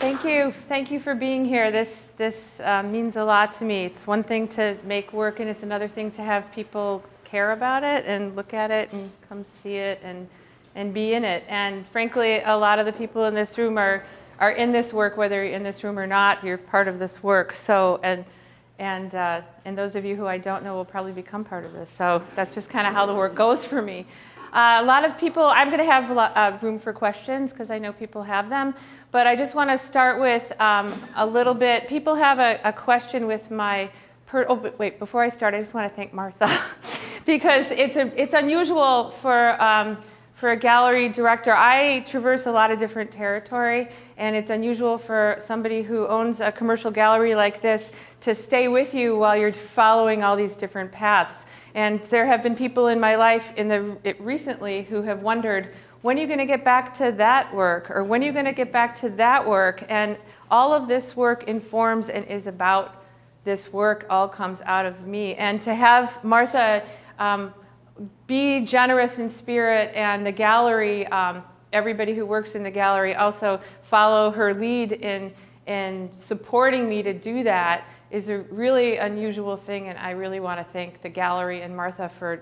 Thank you. Thank you for being here. This means a lot to me. It's one thing to make work, and it's another thing to have people care about it and look at it and come see it and be in it. And frankly, a lot of the people in this room are in this work, whether you're in this room or not. You're part of this work. So and those of you who I don't know will probably become part of this. So that's just kind of how the work goes for me. A lot of people, I'm going to have room for questions because I know people have them. But I just want to start with a little bit. People have a question with my, but wait, before I start, I just want to thank Martha because it's unusual for a gallery director. I traverse a lot of different territory, and it's unusual for somebody who owns a commercial gallery like this to stay with you while you're following all these different paths. And there have been people in my life recently who have wondered, when are you going to get back to that work? Or when are you going to get back to that work? And all of this work informs and is about this work, all comes out of me. And to have Martha be generous in spirit and the gallery, everybody who works in the gallery also follow her lead in supporting me to do that is a really unusual thing, and I really want to thank the gallery and Martha for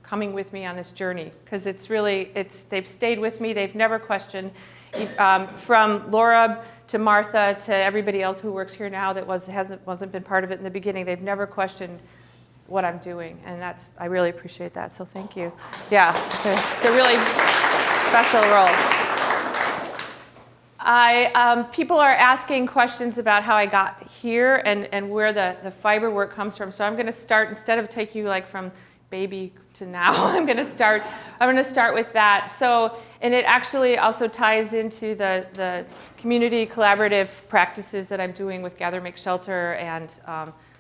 coming with me on this journey, because they've stayed with me, they've never questioned, from Laura to Martha to everybody else who works here now that wasn't been part of it in the beginning, they've never questioned what I'm doing, and I really appreciate that, so thank you. Yeah, it's a really special role. People are asking questions about how I got here and where the fiber work comes from. So I'm going to start, instead of take you like from baby to now, I'm going to start with that. So, and it actually also ties into the community collaborative practices that I'm doing with Gather, Make, Shelter and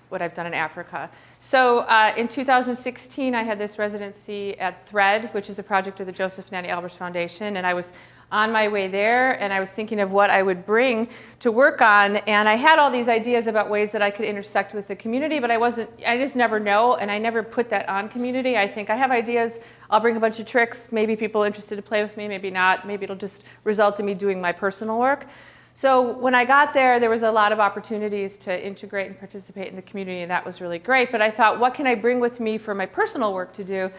what I've done in Africa. So in 2016, I had this residency at Thread, which is a project of the Joseph Nanny Albers Foundation, and I was on my way there, and I was thinking of what I would bring to work on, and I had all these ideas about ways that I could intersect with the community, but I just never know, and I never put that on community. I think I have ideas, I'll bring a bunch of tricks, maybe people are interested to play with me, maybe not, maybe it'll just result in me doing my personal work. So when I got there was a lot of opportunities to integrate and participate in the community, and that was really great, but I thought, what can I bring with me for my personal work to do?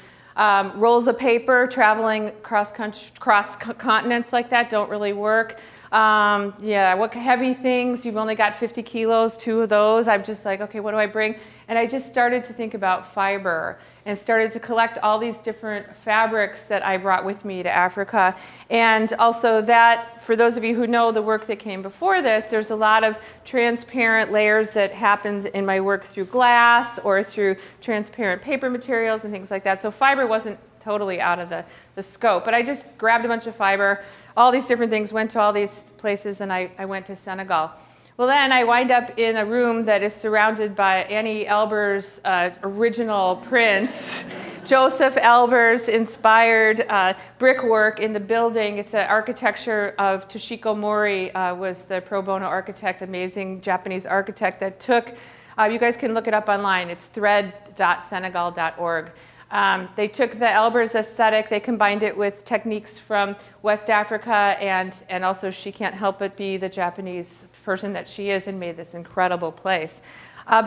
Rolls of paper, traveling cross continents like that don't really work. What heavy things, you've only got 50 kilos, 2 of those. I'm just like, okay, what do I bring? And I just started to think about fiber and started to collect all these different fabrics that I brought with me to Africa. And also that, for those of you who know the work that came before this, there's a lot of transparent layers that happens in my work through glass or through transparent paper materials and things like that. So fiber wasn't totally out of the scope, but I just grabbed a bunch of fiber, all these different things, went to all these places, and I went to Senegal. Well, then I wind up in a room that is surrounded by Annie Albers' original prints, Joseph Albers inspired brickwork in the building. It's an architecture of Toshiko Mori, was the pro bono architect, amazing Japanese architect that took, you guys can look it up online, it's thread.senegal.org. They took the Albers aesthetic, they combined it with techniques from West Africa, and also she can't help but be the Japanese person that she is, and made this incredible place.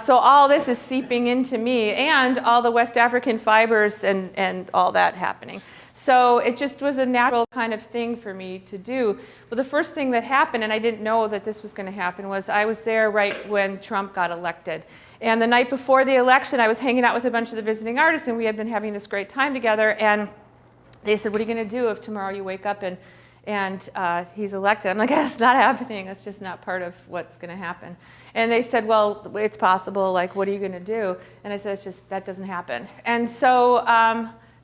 So all this is seeping into me, and all the West African fibers and all that happening. So it just was a natural kind of thing for me to do. Well, the first thing that happened, and I didn't know that this was going to happen, was I was there right when Trump got elected. And the night before the election, I was hanging out with a bunch of the visiting artists, and we had been having this great time together. And they said, what are you going to do if tomorrow you wake up and he's elected? I'm like, it's not happening. That's just not part of what's going to happen. And they said, well, it's possible. Like, what are you going to do? And I said, that doesn't happen. And so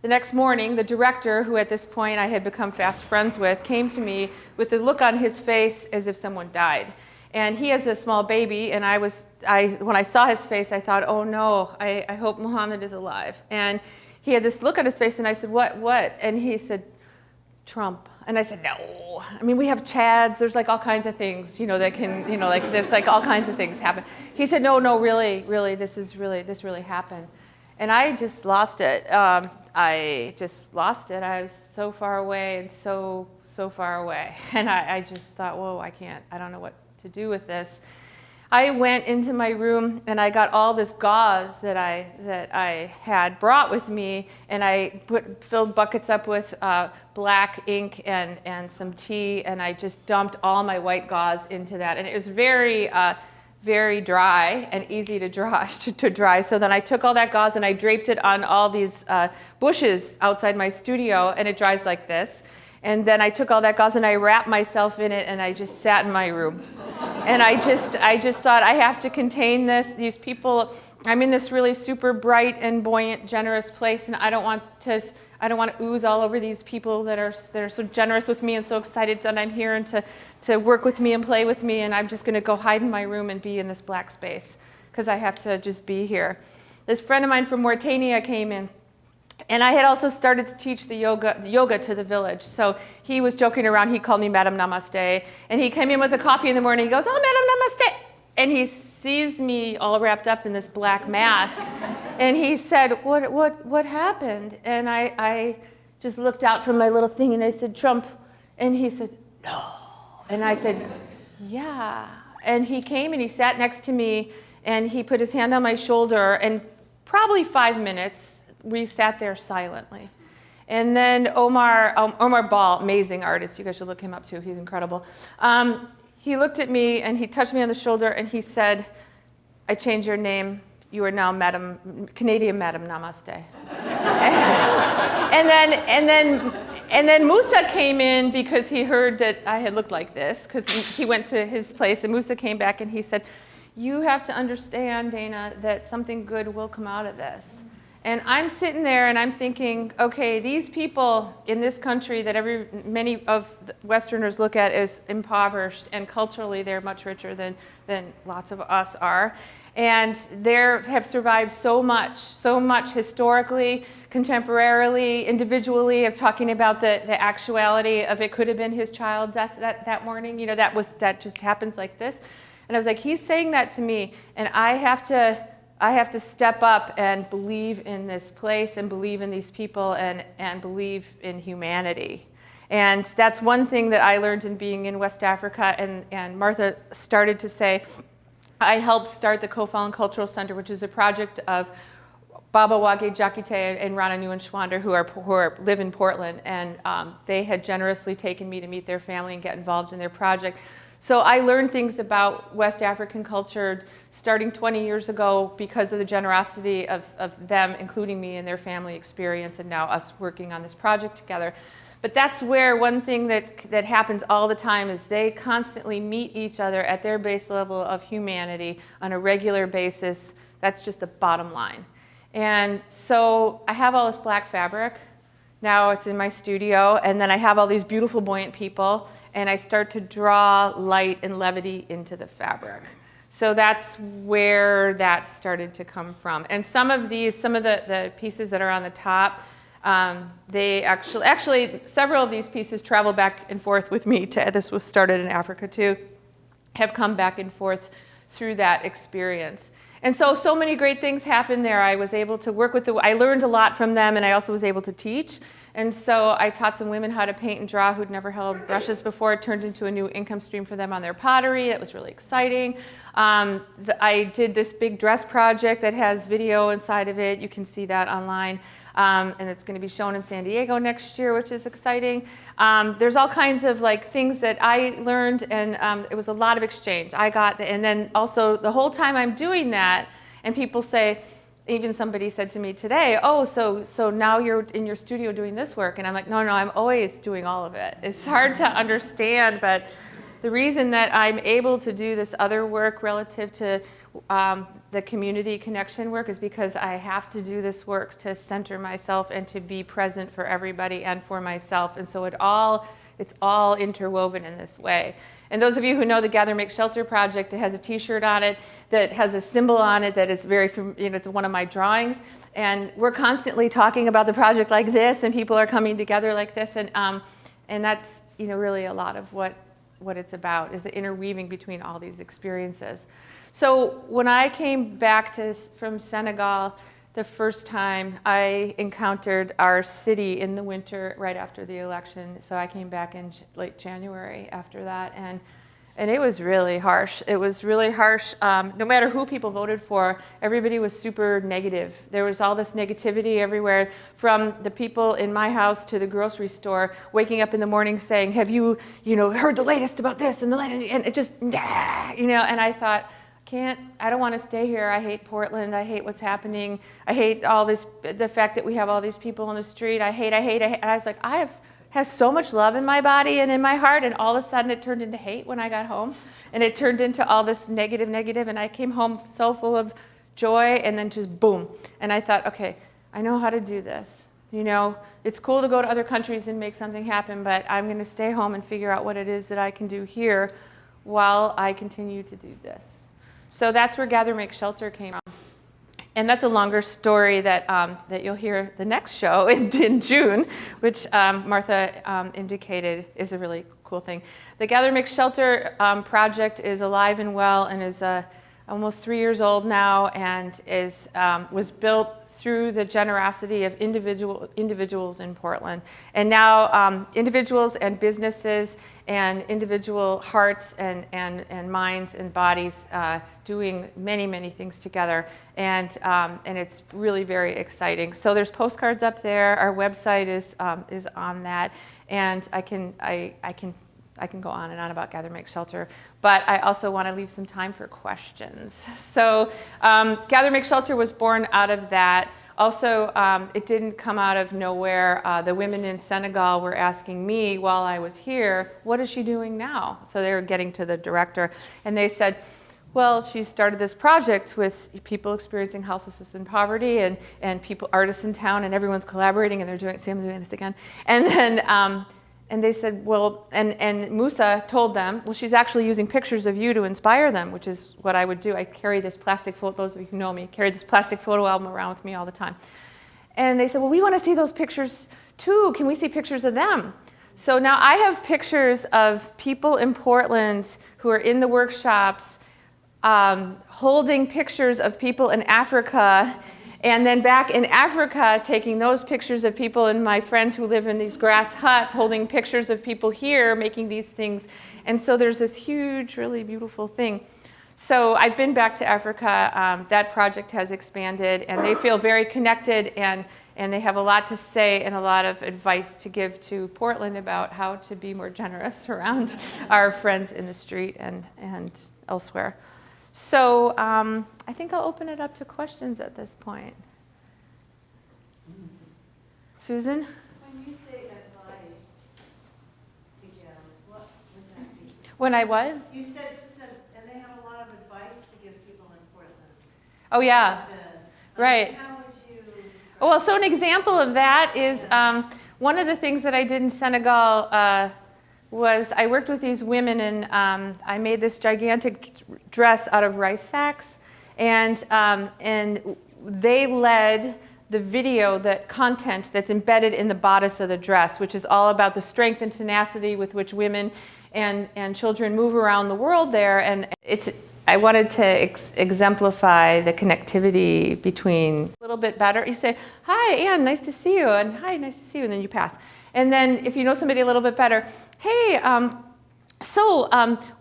the next morning, the director, who at this point I had become fast friends with, came to me with a look on his face as if someone died. And he has a small baby, and when I saw his face, I thought, oh no, I hope Muhammad is alive. And he had this look on his face, and I said, what? And he said, Trump. And I said, no. I mean, we have Chads. There's like all kinds of things, that can, like there's like all kinds of things happen. He said, no, really, this really happened. And I just lost it. I just lost it. I was so far away and so far away. And I just thought, whoa, I don't know what to do with this. I went into my room and I got all this gauze that I had brought with me, and I filled buckets up with black ink and some tea, and I just dumped all my white gauze into that. And it was very dry and easy to dry. So then I took all that gauze and I draped it on all these bushes outside my studio, and it dries like this. And then I took all that gauze and I wrapped myself in it, and I just sat in my room. And I just thought, I have to contain these people. I'm in this really super bright and buoyant, generous place, and I don't want to ooze all over these people that are so generous with me and so excited that I'm here and to work with me and play with me, and I'm just going to go hide in my room and be in this black space because I have to just be here. This friend of mine from Mauritania came in, and I had also started to teach the yoga to the village. So he was joking around. He called me Madam Namaste. And he came in with a coffee in the morning. He goes, oh, Madam Namaste. And he sees me all wrapped up in this black mass. And he said, what happened? And I just looked out from my little thing and I said, Trump. And he said, no. And I said, yeah. And he came and he sat next to me and he put his hand on my shoulder, and probably 5 minutes, we sat there silently. And then Omar Ball, amazing artist, you guys should look him up too, he's incredible. He looked at me and he touched me on the shoulder and he said, I changed your name, you are now Canadian Madam Namaste. and then Musa came in because he heard that I had looked like this, because he went to his place, and Musa came back and he said, you have to understand, Dana, that something good will come out of this. And I'm sitting there and I'm thinking, okay, these people in this country that many of the Westerners look at as impoverished, and culturally they're much richer than lots of us are. And they have survived so much historically, contemporarily, individually, of talking about the actuality of it could have been his child death that morning. You know, that just happens like this. And I was like, he's saying that to me, and I have to step up and believe in this place and believe in these people and believe in humanity. And that's one thing that I learned in being in West Africa, and Martha started to say. I helped start the Kofalin Cultural Center, which is a project of Baba Wage Jakite and Rana Nguyen who live in Portland, and they had generously taken me to meet their family and get involved in their project. So I learned things about West African culture starting 20 years ago because of the generosity of them, including me in their family experience, and now us working on this project together. But that's where one thing that happens all the time is they constantly meet each other at their base level of humanity on a regular basis. That's just the bottom line. And so I have all this black fabric. Now it's in my studio, and then I have all these beautiful, buoyant people, and I start to draw light and levity into the fabric. So that's where that started to come from. And some of the pieces that are on the top, they actually several of these pieces travel back and forth with me. This was started in Africa too, have come back and forth through that experience. And so many great things happened there. I was able to work with I learned a lot from them, and I also was able to teach. And so I taught some women how to paint and draw who'd never held brushes before. It turned into a new income stream for them on their pottery. That was really exciting. I did this big dress project that has video inside of it. You can see that online. And it's going to be shown in San Diego next year, which is exciting. There's all kinds of things that I learned, and it was a lot of exchange. And then also the whole time I'm doing that, and people say, even somebody said to me today, oh, so now you're in your studio doing this work, and I'm like, no, I'm always doing all of it. It's hard to understand, but the reason that I'm able to do this other work relative to the community connection work is because I have to do this work to center myself and to be present for everybody and for myself. And so it's all interwoven in this way. And those of you who know the Gather Make Shelter project, it has a t-shirt on it that has a symbol on it that is it's one of my drawings. And we're constantly talking about the project like this, and people are coming together like this. And that's really a lot of what it's about, is the interweaving between all these experiences. So when I came back from Senegal the first time I encountered our city in the winter right after the election. So I came back in late January after that, and it was really harsh. It was really harsh. No matter who people voted for, everybody was super negative. There was all this negativity everywhere, from the people in my house to the grocery store, waking up in the morning saying, have you heard the latest about this and the latest, and it just, and I thought, I don't want to stay here. I hate Portland. I hate what's happening. I hate all this, the fact that we have all these people on the street. I hate. And I was like, I have so much love in my body and in my heart, and all of a sudden it turned into hate when I got home, and it turned into all this negative, and I came home so full of joy, and then just boom. And I thought, okay, I know how to do this. It's cool to go to other countries and make something happen, but I'm going to stay home and figure out what it is that I can do here while I continue to do this. So that's where Gather, Make, Shelter came from. And that's a longer story that you'll hear the next show in June, which Martha indicated is a really cool thing. The Gather, Make, Shelter project is alive and well, and is almost 3 years old now, and was built through the generosity of individuals in Portland. And now individuals and businesses and individual hearts and minds and bodies doing many, many things together. And it's really very exciting. So there's postcards up there. Our website is on that. And I can go on and on about Gather, Make, Shelter, but I also want to leave some time for questions. So Gather, Make, Shelter was born out of that. Also, it didn't come out of nowhere. The women in Senegal were asking me while I was here, what is she doing now? So they were getting to the director, and they said, well, she started this project with people experiencing houselessness and poverty, and artists in town, and everyone's collaborating, and they're doing, see, I'm doing this again. And then, and they said, well, and Musa told them, well, she's actually using pictures of you to inspire them, which is what I would do. I carry this plastic photo, those of you who know me, carry this plastic photo album around with me all the time. And they said, well, we want to see those pictures too. Can we see pictures of them? So now I have pictures of people in Portland who are in the workshops holding pictures of people in Africa, and then back in Africa, taking those pictures of people and my friends who live in these grass huts, holding pictures of people here, making these things. And so there's this huge, really beautiful thing. So I've been back to Africa. That project has expanded, and they feel very connected, and they have a lot to say and a lot of advice to give to Portland about how to be more generous around our friends in the street and elsewhere. So I think I'll open it up to questions at this point. Susan? When you say advice to give, what would that be? When I what? You just said, and they have a lot of advice to give people in Portland. Oh, yeah. Like this. Right. How would you? Well, so an example of that is one of the things that I did in Senegal was I worked with these women, and I made this gigantic dress out of rice sacks, and they led the video, the content that's embedded in the bodice of the dress, which is all about the strength and tenacity with which women and children move around the world there. And I wanted to exemplify the connectivity between a little bit better. You say, hi, Anne, nice to see you, and hi, nice to see you, and then you pass. And then if you know somebody a little bit better, hey,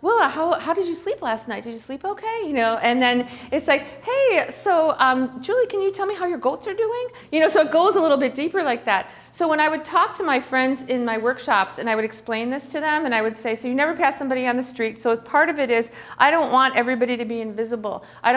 Willa, how did you sleep last night? Did you sleep okay? And then it's like, hey, so Julie, can you tell me how your goats are doing? So it goes a little bit deeper like that. So when I would talk to my friends in my workshops and I would explain this to them, and I would say, so you never pass somebody on the street. So part of it is, I don't want everybody to be invisible. I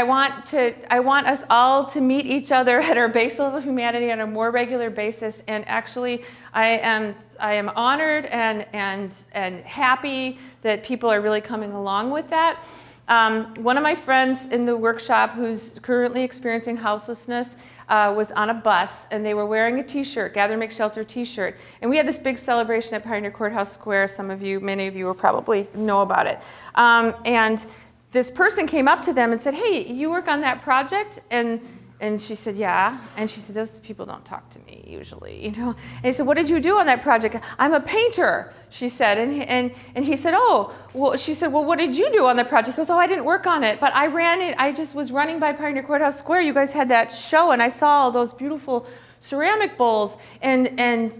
want us all to meet each other at our base level of humanity on a more regular basis. And actually, I am honored and happy that people are really coming along with that. One of my friends in the workshop who's currently experiencing houselessness was on a bus, and they were wearing a t-shirt, Gather, Make, Shelter t-shirt. And we had this big celebration at Pioneer Courthouse Square. Many of you will probably know about it. And this person came up to them and said, hey, you work on that project? And And she said, yeah. And she said, those people don't talk to me usually, you know. And he said, what did you do on that project? I'm a painter, she said. And he said, oh, well, she said, well, what did you do on the project? He goes, oh, I didn't work on it, but I ran it. I just was running by Pioneer Courthouse Square. You guys had that show, and I saw all those beautiful ceramic bowls. And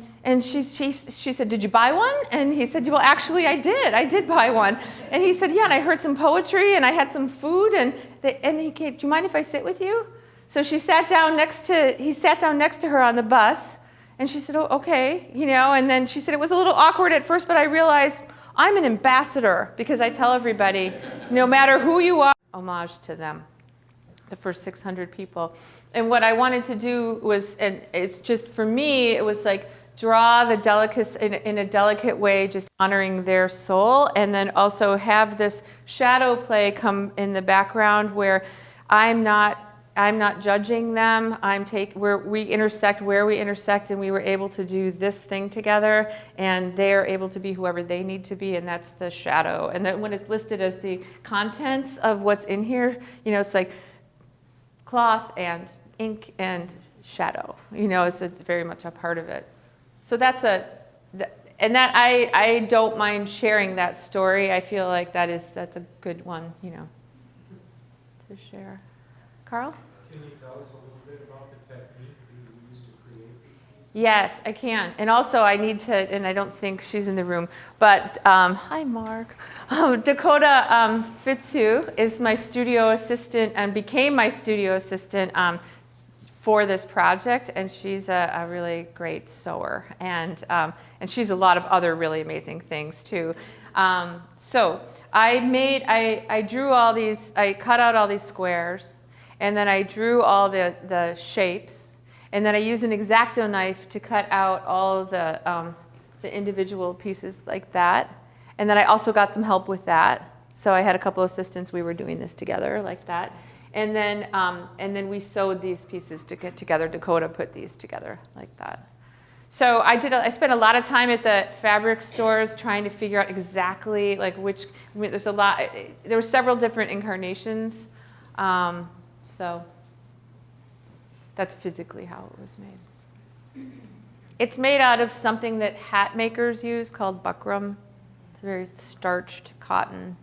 she said, did you buy one? And he said, well, actually, I did buy one. And he said, yeah, and I heard some poetry, and I had some food, and he came, do you mind if I sit with you? So he sat down next to her on the bus, and she said, oh, okay, you know, and then she said it was a little awkward at first, but I realized I'm an ambassador because I tell everybody, no matter who you are, homage to them, the first 600 people. And what I wanted to do was, and it's just for me, it was like draw the delicacy in a delicate way, just honoring their soul, and then also have this shadow play come in the background where I'm not judging them. We intersect where we intersect, and we were able to do this thing together, and they're able to be whoever they need to be, and that's the shadow. And then when it's listed as the contents of what's in here, you know, it's like cloth and ink and shadow. You know, it's very much a part of it. So I don't mind sharing that story. I feel like that's a good one, you know, to share. Carl? Can you tell us a little bit about the technique that you used to create these pieces? Yes, I can. And also I need to, and I don't think she's in the room, but hi, Mark. Dakota Fitzhugh is my studio assistant and became my studio assistant for this project, and she's a really great sewer, and she's a lot of other really amazing things too. So I drew all these, I cut out all these squares, and then I drew all the shapes, and then I used an X-Acto knife to cut out all of the individual pieces like that. And then I also got some help with that. So I had a couple assistants. We were doing this together like that. And then we sewed these pieces to get together. Dakota put these together like that. So I spent a lot of time at the fabric stores trying to figure out exactly like which. I mean, there were several different incarnations. So that's physically how it was made. It's made out of something that hat makers use called buckram. It's very starched cotton.